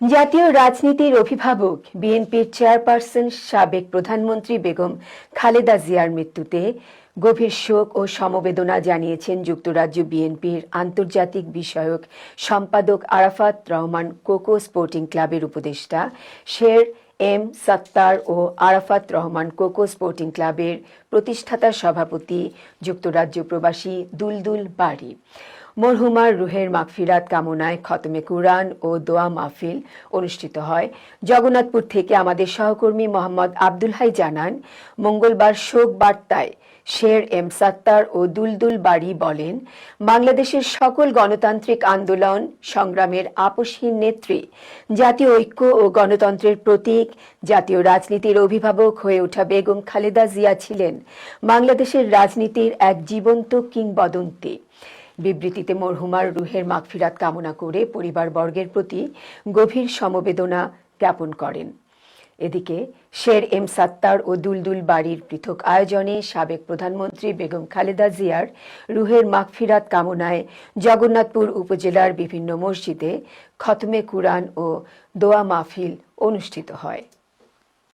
জাতীয় রাজনীতির অভিভাবক বিএনপির চেয়ারপারসন সাবেক প্রধানমন্ত্রী বেগম খালেদা জিয়ার মৃত্যুতে গভীর শোক ও সমবেদনা জানিয়েছেন যুক্তরাজ্য বিএনপির আন্তর্জাতিক বিষয়ক সম্পাদক আরাফাত রহমান কোকো স্পোর্টিং ক্লাবের উপদেষ্টা শের এম সাত্তার ও আরাফাত রহমান কোকো স্পোর্টিং ক্লাবের প্রতিষ্ঠাতা সভাপতি যুক্তরাজ্য প্রবাসী দুলদুল বারী। মরহুমার রুহের মাগফিরাত কামনায় খতমে কুরআন ও দোয়া মাহফিল অনুষ্ঠিত হয়। জগন্নাথপুর থেকে আমাদের সহকর্মী মোহাম্মদ আব্দুল হাই জানান, মঙ্গলবার শোক বার্তায় শের এম সাত্তার ও দুলদুল বারী বলেন, বাংলাদেশের সকল গণতান্ত্রিক আন্দোলন সংগ্রামের আপসহীন নেত্রী, জাতীয় ঐক্য ও গণতন্ত্রের প্রতীক, জাতীয় রাজনীতির অভিভাবক হয়ে ওঠা বেগম খালেদা জিয়া ছিলেন বাংলাদেশের রাজনীতির এক জীবন্ত কিংবদন্তি। বিবৃতিতে মরহুমার রুহের মাগফিরাত কামনা করে পরিবারবর্গের প্রতি গভীর সমবেদনা জ্ঞাপন করেন। এদিকে শের এম সাত্তার ও দুলদুল বারীর পৃথক আয়োজনে সাবেক প্রধানমন্ত্রী বেগম খালেদা জিয়ার রুহের মাগফিরাত কামনায় জগন্নাথপুর উপজেলার বিভিন্ন মসজিদে খতমে কুরআন ও দোয়া মাহফিল অনুষ্ঠিত হয়।